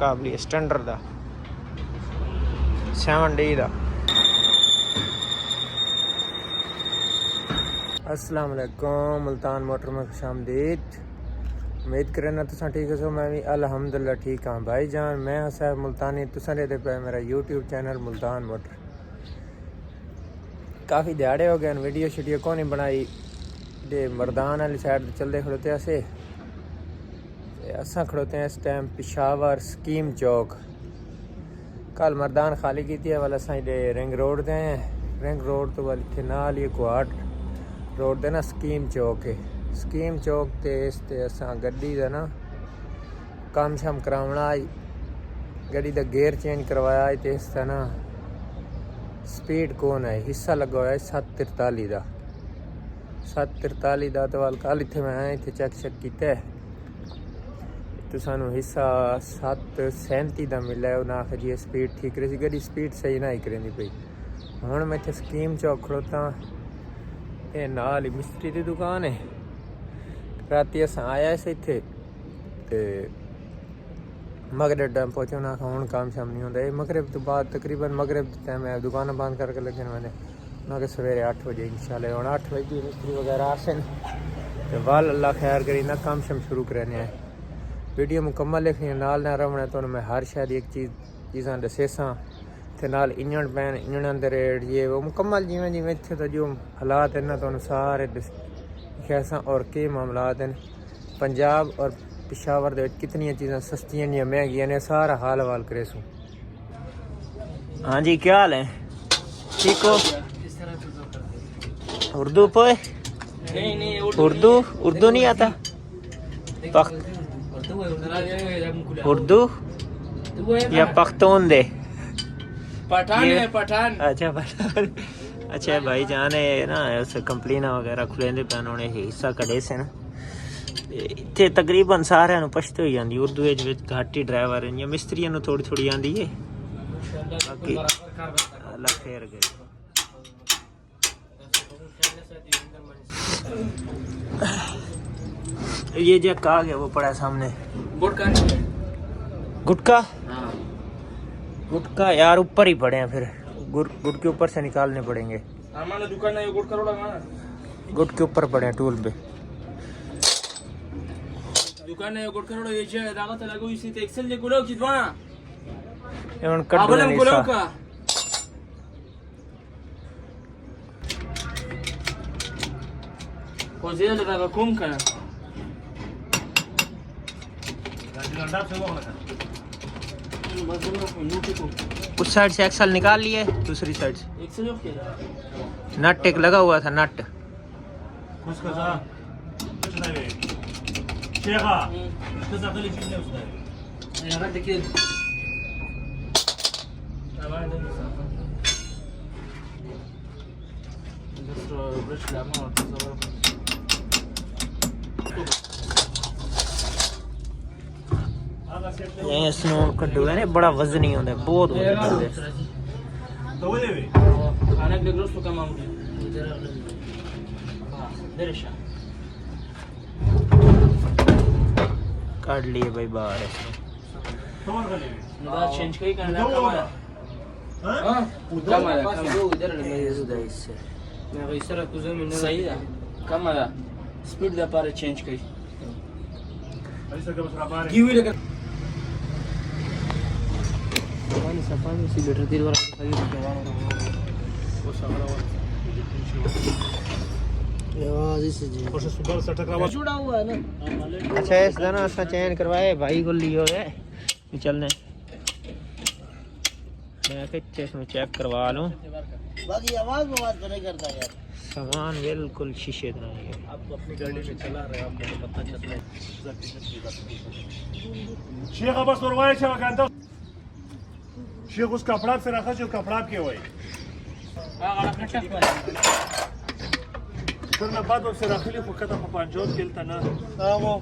काबली standard दा 7D दा। अस्सलाम वालेकुम, मुल्तान मोटर में खुशामदीद। उम्मीद करना तुसा ठीक हो। मैं भी अल्हम्दुलिल्लाह ठीक हाँ भाई जान। मैं साहब मुल्तानी, तुसा रहते पे मेरा यूट्यूब चैनल मुल्तान मोटर। काफ़ी दिहाड़े हो गए वीडियो शीडियो को नहीं बनाई। दे मरदान वाली साइड चलते खड़ोते असा खड़ोते हैं इस टाइम पिशावर स्कीम चौक। कल मरदान खाली की थी वाला साई दे रिंग रोड दे हैं। रिंग रोड तो वाले थे नाल ये क्वाड रोड दे ना स्कीम चौक है। स्कीम चौक ते इस ते असा गड्डी दा ना काम शाम करावना आई। गड्डी दा गेयर चेंज करवाया ते इस दा ना स्पीड कौन है हिस्सा लगा हुआ है 743 दा। 743 दा तो वाल कल इत्थे मैं इत्थे चेक किया तो सानू हिस्सा 737 का मिला है। उन्हें आखिर जी स्पीड ठीक रही गड्डी स्पीड सही ना ही करेंदी पई। हुण मैं इत्थे स्कीम चौक खड़ोता। ये नाल ही मिस्त्री की दुकान है। राती अस आया इस इत्थे ते मगरब टाइम पहुंचे। उन्हें आखा हुण काम शाम नहीं होंदा। मगरब तो बाद तकरीबन मगरब टाइम मैं दुकान बंद करके लगे मैंने उन्हें सवेरे 8 बजे इंशाल्लाह। हुण 8 बजे मिस्त्री वगैरह आसन तो वाल अल्लाह खैर करी ना काम शाम शुरू करने है। वीडियो मुकम्मल लिखनी नाल ना रवना तो मैं हर शायद एक चीज़ां दसेसा ते नाल इंजन पैन इंजन अंदर ये वो मुकम्मल जिमें जिमें इत्थे तो जो हालात है ना तो सारे कैसा और के मामलात हैं। पंजाब और पिशावर दे कितनी चीज़ां सस्तियां या महंगियां ने सारा हाल हवाल करे सूँ। हाँ जी क्या हाल है, ठीक हो? उर्दू पे नहीं उर्दू नहीं आता। उर्दू या पख्तून दे पठान है पठान। अच्छा पठान। अच्छा भाई जान है ना उस कंप्लेना वगैरह खुलेंदे पे उन्होंने हिस्सा कढ़े से ना इत्थे तकरीबन सारे पछतो ही जाती। उर्दू घट ही ड्राइवर या मिस्त्रियों थोड़ी थोड़ी आती है। बाकी अल्लाह खैर करे। ये जो कहा गया वो पड़ा सामने गुटका। गुटका यार ऊपर ही पड़े हैं, फिर गुट के ऊपर से निकालने पड़ेंगे। गुट के ऊपर पड़े हैं टूल पे। दुकान है गुट करोड़ ये दागत लगो इसी ते एक्सेल ले गुलो किदवाना एवन कट दो नहीं सा का कोजिया लगा कौन का उस साइड से एक्सल निकाल लिए, दूसरी साइड से एक्सेल ओके नट एक लगा हुआ था नट। देखिए ये स्नो कड्डू है ना बड़ा वजन ही होता है, बहुत वजन होता है। खाने के लिए कम आम काट लिए भाई बाहर है। चेंज कहीं करना कमाया मैं इस तरह तुझे मैंने सही है कमाया स्पीड दा पारे चेंज कहीं गिव इट पानी सफाई सी लीटर 3 बार वो सगड़ा जुड़ा हुआ है ना। अच्छा इस दाना असा चेंज करवाए भाई को लियो है चलने मैं कि इसमें चेक करवा लूं। बाकी आवाज तो नहीं करता यार। सामान बिल्कुल शीशे का है। आप अपनी गाड़ी में चला रहे हैं आपको तो पता चल रहा है। शेख बस नरवाए छा शेख उस कपड़ा से रखा जो कपड़ा के हुए फिर मैं बाद से रख ली फुकत पर पंजोत खेलता ना वो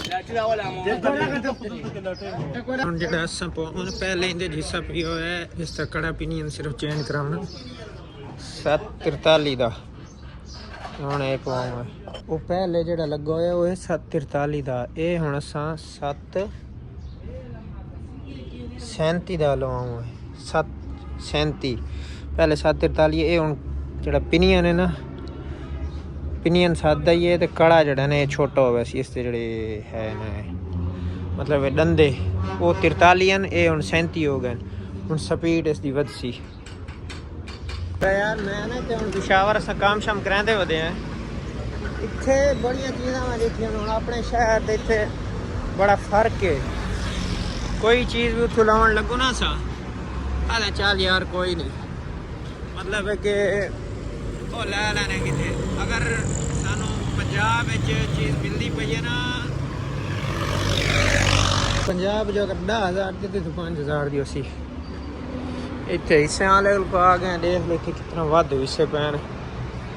लाठी वाला हम जेड़ा असा पहले इंदे हिस्सा पियो है इस तक कड़ा पिनियन सिर्फ चेंज कराना 743 दा। हुण एक वो पहले जेड़ा लगा होया वो 743 दा। ये हुण असा 7 37 ਦਾ ਲਵਾਉਂ 37 ਪਹਿਲੇ 743 ਇਹ ਹੁਣ ਜਿਹੜਾ ਪਿਨੀਅਨ ਹੈ ਨਾ ਪਿਨੀਅਨ ਸਾਦਾ ਹੀ ਹੈ ਤੇ ਕੜਾ ਜਿਹੜਾ ਨੇ ਛੋਟਾ ਹੋਵੇ ਸੀ ਇਸ ਤੇ ਜਿਹੜੇ ਹੈ ਨਾ मतलब डंदे वो 43 ये हुण 37 हो गए हुण स्पीड इसकी वध सी यार मैं ना ते हुण पिशावर असां काम शाम करांदे वदे हैं इत्थे बड़ियां चीज़ां मैं देखियां हुण अपने शहर दे इत्थे बड़ा फर्क है कोई चीज़ भी उत्थों लावन लगो ना सा आला चल यार कोई नहीं मतलब है कि ओ लै लैने किते अगर सानू पंजाब विच चीज़ मिलदी पई है ना पंजाब जो अगर 10,000 देते तो 5,000 दी उसी इतने हिस्से वाले को आ गए देख ले कि कितना वाद हिस्से पैन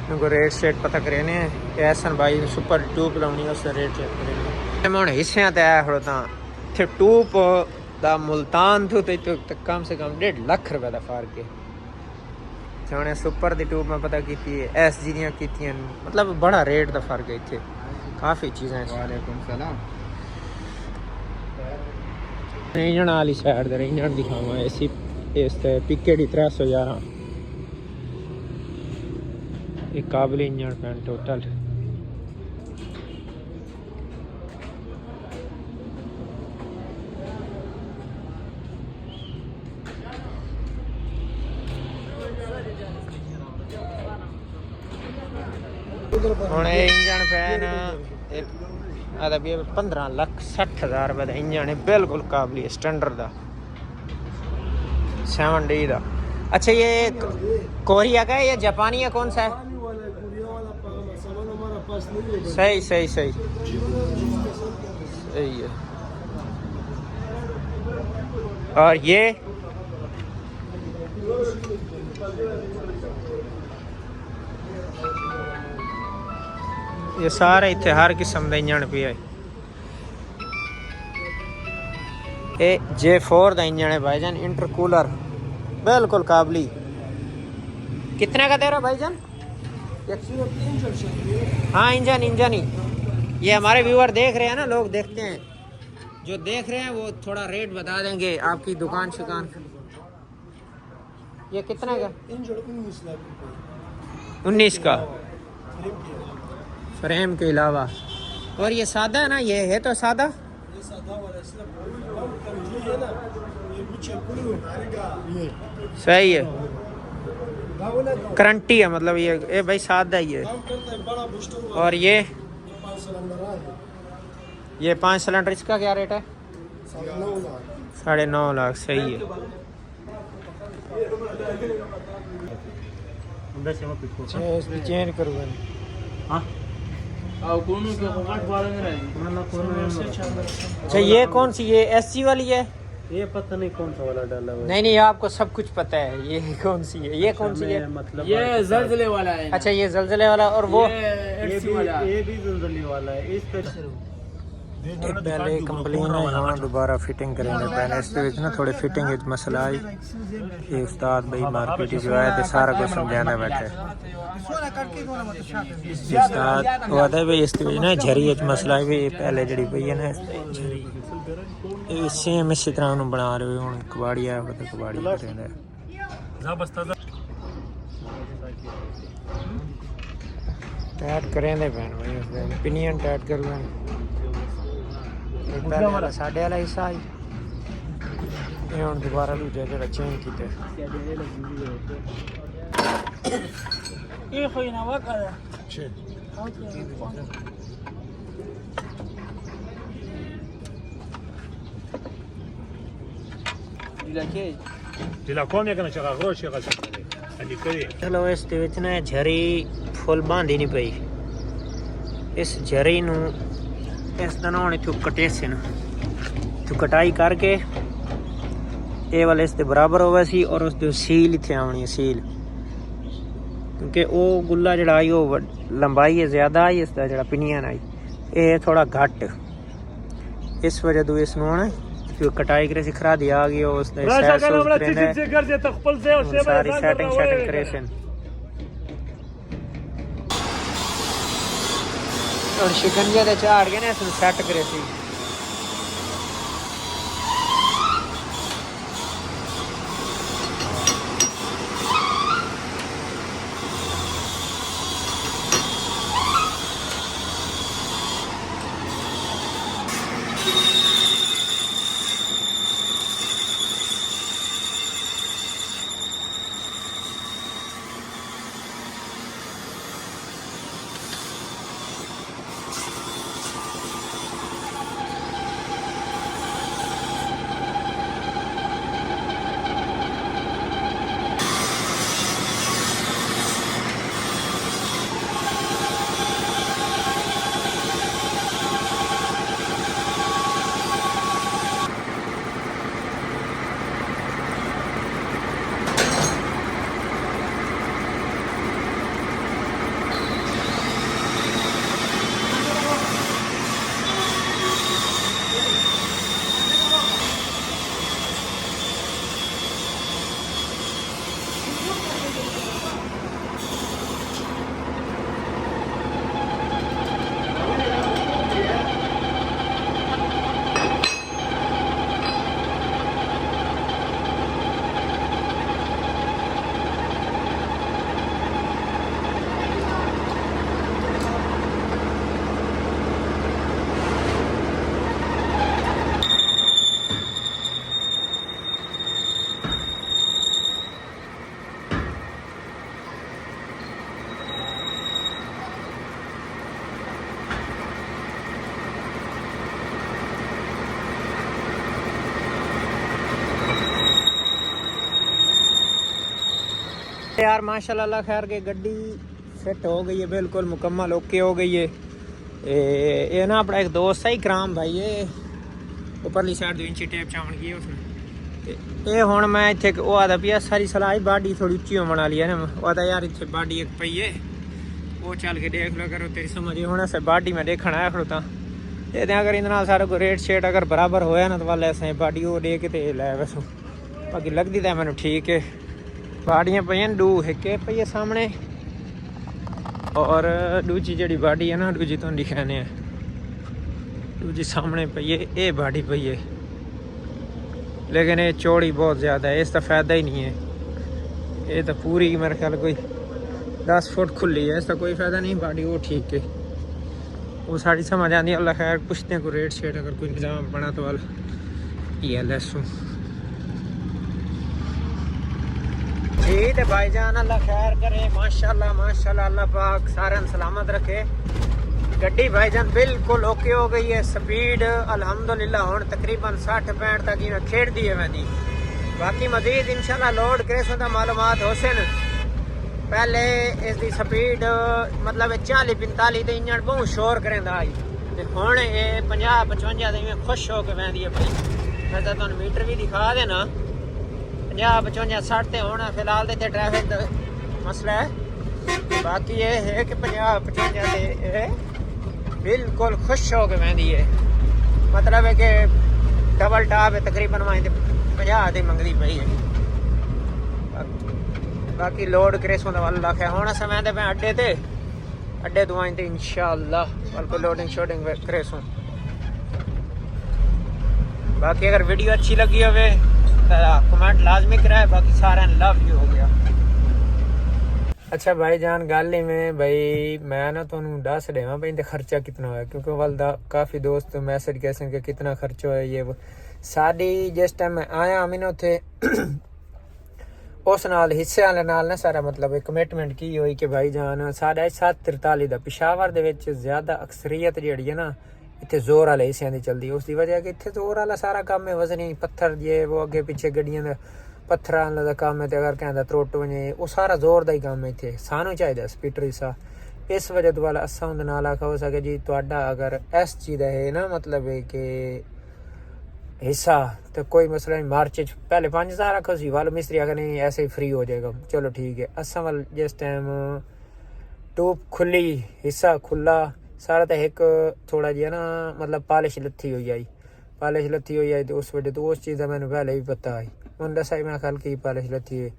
उनको रेट सेट पता करेने ऐसा भाई सुपर ट्यूब लानी उसका रेट चेक करेने मैं हिस्से ते आया थोड़ा ता थे ट्यूब दा मुल्तान थो तो कम से कम 1.5 लाख रुपए का फर्क है उन्हें सुपर दी ट्यूब में पता की एस जी दियां कीतियां मतलब बड़ा रेट का फर्क है इतने काफ़ी चीज़ें वालेकुम सलाम इंजन वाली साइड दे इंजन दिखावा इसी इस पिके डी 311 एक काबिल इंजन पैन टोटल हुण इंजन पैन आदा भी 15,60,000 रुपये का इंजन है बिल्कुल काबली स्टैंडर्ड का 7D का अच्छा ये कोरिया का है या जापानी है कौन सा है सही सही सही सही है और ये सारे इतने हर किस्म का इंजन पे है ये J4 का इंजन है भाईजान इंटरकूलर बिल्कुल काबली कितने का दे रहा भाईजान हाँ इंजन इंजन ही ये हमारे व्यूअर देख रहे हैं ना लोग देखते हैं जो देख रहे हैं वो थोड़ा रेट बता देंगे आपकी दुकान शुकान ये कितना का 19 का फ्रेम के अलावा और ये सादा है ना ये है तो सादा सही है करंटी है मतलब ये भाई सादा ही है और ये 5 सिलेंडर इसका क्या रेट है 9.5 लाख सही है चेंज करूँगा हाँ अच्छा ये कौन सी ये SC वाली है ये पता नहीं कौन सा वाला डाला हुआ है नहीं आपको सब कुछ पता है ये कौन सी है ये कौन सी है मतलब ये जलजले वाला है अच्छा ये जलजले वाला और वो ये भी जलजले वाला है इस तरह पहले कंप्लेन है हाँ दोबारा फिटिंग करेंगे पहले इसके विच ना थोड़ी फिटिंग विच मसला आई ये उस्ताद भाई मार्केट जो आया तो सारा कुछ समझाना बैठे उस्ताद वो आता है भाई इसके विच ना झरी विच मसला है भाई पहले जड़ी पई है ना झरी ये सेम इसी तरह उन्होंने बना रहे हो कबाड़ी आया पता कबाड़ी करेंगे टाइट करेंगे पैन भाई पिनियन टाइट कर लें साढ़े वाला हिस्सा आई ये हम दोबारा दूजा जो चेंज किया ये कोई ना वाका है चलो इस ना झरी फुल बांधी नहीं पई इस झरी नू इस दिन हम इतों कटे से ना तो कटाई करके ये वाले इस बराबर होवे सी और उस सील इतने आनी सील क्योंकि वो गुला जड़ा आई वो लंबाई है ज़्यादा आई इसका जड़ा पिनियन आई ये थोड़ा घट इस वजह तो इस कटाई करे सिखरा दिया आ गई सारी सेटिंग करे और शिकंजे दे झाड़ के ना इसमें सेट करे सी यार माशाल्लाह अल्लाह खैर के गड्डी फिट हो गई है, बिल्कुल मुकम्मल ओके हो गई है। ये ना अपना एक दोस्त है इकराम भाई, ये उपरली साइड 2 इंची टेप चावण की उसने। ये हुण मैं इत्थे वो आदा पिया सारी सलाह बाडी थोड़ी उच्ची होने वाली है ना, वो आदा यार इत्थे बाडी एक पई है वो चल के देख लो करो तेरी समझ हुण असें बाडी में देखना है खड़ोता ये अगर इन नाल सारा कोई रेट शेट अगर बराबर होया ना तो वाले असें बाडी वो दे के ते लै वैसो बाकी लगदी तो मैनू ठीक है। बाड़ियाँ पईयां दो एक पई है सामने और दूजी जी बाड़ी है ना दूजी तो दिखाने है, दूजी सामने पई है ये बाड़ी पई है लेकिन ये चौड़ी बहुत ज़्यादा है, इसका फ़ायदा ही नहीं है। ये तो पूरी मेरे ख्याल कोई 10 फुट खुली है, इसका कोई फ़ायदा नहीं। बाड़ी वो ठीक है वो साड़ी समझ आती अल्लाह खैर पूछते हैं कोई रेट शेट अगर कोई इंतजाम बना तो वाल ये लैसू जी तो भाईजान अल्लाह खैर करे माशाल्लाह माशाल्लाह अल्लाह पाक सारे सलामत रखे। गड्डी भाईजान बिल्कुल ओके हो गई है, स्पीड अल्हम्दुलिल्लाह हुण तकरीबन 60-65 तक ही खेड़ दी है मैंने। बाकी मजीद इंशाल्लाह लोड क्रेस का मालूमात हो सन। पहले इसकी स्पीड मतलब 40-45 तो इंजन बहुत शोर करेंदा आई ते हुण ये 50-55 में खुश हो के वहदी है भाई। मैं तो तुहानू मीटर भी दिखा देना 50-55-60 होना फिलहाल तो इतने ट्रैफिक का मसला है। बाकी ये है कि 50-55 बिल्कुल खुश हो के वहदी है, मतलब है कि डबल टॉप है तकरीबन वहीं 50 की मंगदी पई है। बाकी लोड क्रेसों का वाल है होना समय पे अड्डे ते अड्डे तो आई इंशाअल्लाह बिल्कुल लोडिंग शोडिंग क्रेसों। बाकी अगर वीडियो अच्छी लगी हो कमेंट लाजमी कराए, बाकी सारे लव यू हो गया। अच्छा भाईजान गल ही में भाई मैं ना तुहानू दस देवां भाई इनका खर्चा कितना होया, क्योंकि वाल काफ़ी दोस्त मैसेज कैसे कि कितना खर्चा होया ये वो। साड़ी जिस टाइम मैं आया मैं उत्थे उस नाल हिस्से वाले नाल ना सारा मतलब कमिटमेंट की हुई कि भाईजान साढ़ा 743 का पिशावर दे विच ज़्यादा अक्सरीयत जिहड़ी है ना इतने जोर वाले हिस्सों की चलती है, उसकी वजह कि इतने जोर वाला सारा काम है वजनी पत्थर जे वो अगे पिछे गड्डियां का पत्थर का काम है तो अगर कहता त्रुट वजे वो सारा जोर का ही काम है। इतने सानू चाहिए स्पीटर हिस्सा, इस वजह तो वाला असा उनके नाल आखा हो सके जी तुहाडा अगर इस चीज़ है ना मतलब है कि हिस्सा तो कोई मसला नहीं। मार्च पहले 5000 रखो सी वाल मिस्त्री आखा नहीं ऐसे ही फ्री हो जाएगा, चलो ठीक है। असा वाल जिस टाइम टूब खुली हिस्सा खुला सारा तो एक थोड़ा जिहा ना मतलब पालिश लत्थी हुई आई तो उस वजह तो उस चीज़ का मैंने पहले भी पता है उन दसा मैं ख्याल की पालिश लत्थी है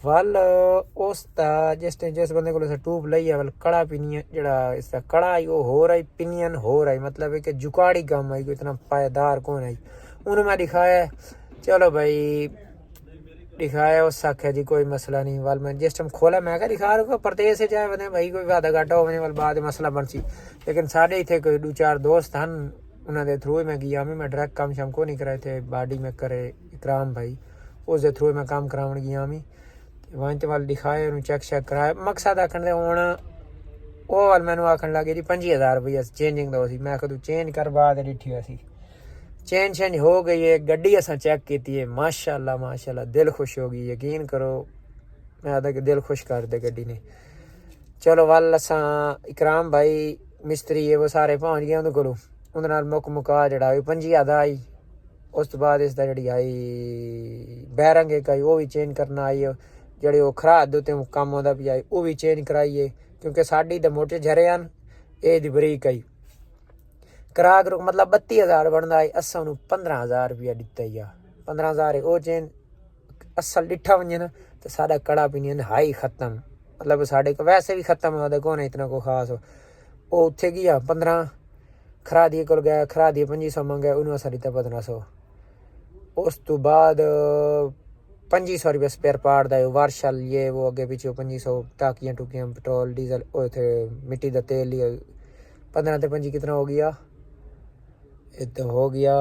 वाल उसका जिस बंदे को टूब लई है वाल कड़ा पिनियन जड़ा इसका कड़ा आई वो हो रही पिनियन हो रही मतलब है कि जुकाड़ी कम आई कोई इतना पायदार कौन आई उन्हें मैं दिखाया। चलो भाई दिखाया उस आख्या जी कोई मसला नहीं वाल मैं जिस टाइम खोला मैं क्या दिखा रहा परदेस से जाए बने भाई कोई आधा घाटा होने वाल बाद मसला बन सी, लेकिन साढ़े इतने कोई 2-4 दोस्त हैं उन्होंने थ्रू ही मैं गया मैं डायरेक्ट काम शाम को नहीं कराए थे बाडी में करे इकराम भाई उस थ्रू मैं काम करावन गया मैं वहीं तो वाल दिखाए उन्हें चेक शेक कराया। मकसद आखन दे हूँ वो वाल मैंने आखन लगे जी 50,000 रुपया चेंजिंग दो सी, मैं तू चेंज कर बाद डिठी वैसी चेंज चेंज हो गई है। गड्डी असा चेक की है माशाल्लाह माशाल्लाह दिल खुश हो गई, यकीन करो मैं आदा कि दिल खुश कर दे गड्डी ने। चलो वाल असा इकराम भाई मिस्त्री है वो सारे पहुँच गए उन्होंने कोलों उन्होंने मुक मुका जड़ा 50,000 आई। उस तो बाद इसका जी आई बैरंग एक आई वो भी चेंज करना आई है, जड़े वो खराद देते कम आता भी आई वो भी चेंज कराइए क्योंकि साड़ी तो मोटे झरे हैं ये दी बरीक आई करा करो मतलब 32,000 बनता है। असा उन्होंने 15,000 रुपया दिता ही 15,000 वो चेंज असल डिठा वजे ना तो साढ़ा कड़ा पिनियन हाई खत्म मतलब साढ़े को वैसे भी खत्म होता कौन है इतना को खास हो वो उत्थे गया 15 खरा दिए को गया खरा दिए 2500 मंगे उन्होंने असा दिता 1500। उस तो बाद 2500 रुपया स्पेयर पार्ट का वार्शल ये वो अगे पीछे 2500 टाकियाँ टुकियाँ पेट्रोल डीजल थे मिट्टी का तेल लिया 15 ते 25 कितना हो गया ये तो हो गया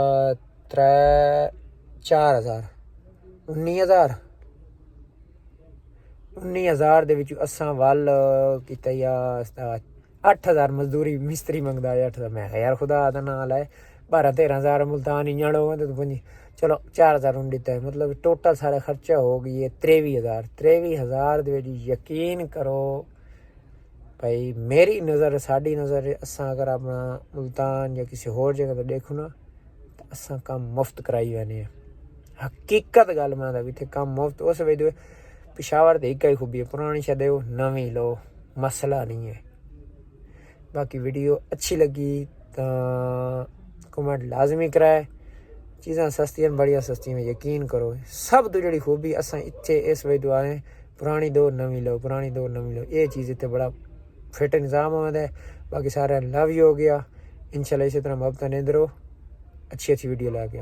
4,000 19,000 दे विच असां वल कीता या 8,000 मजदूरी मिस्त्री मंगदा है 8,000 मैं यार खुदा दा नाल है 12-13,000 मुल्तान इयां लोग तो चलो 4000 उन दिता है, मतलब टोटल सारा खर्चा हो गई है 23,000। 23,000 दे विच यकीन करो भाई, मेरी नज़र साड़ी नज़र असां अगर अपना मुल्तान या किसी होर जगह तो देखो ना तो असां कम मुफ्त कराई वैने, हकीकत गल मैं इतने कम मुफ्त। उस वे पिशावर तो एक ही खूबी है, पुरानी शायद हो नवी लो, मसला नहीं है। बाकी वीडियो अच्छी लगी तो कमेंट लाजमी कराए। चीज़ां सस्तियां बढ़िया सस्तियां में यकीन करो, सब तो जड़ी खूबी असां इत्थे इस वे आए पुरानी दो नवी लो, पुरानी दो नवी लो, ये चीज़ इतने बड़ा फिट निज़ाम होता है। बाकी सारा लव यू हो गया। इंशाल्लाह इसी तरह मोहब्बत नहीं दरो, अच्छी वीडियो ला के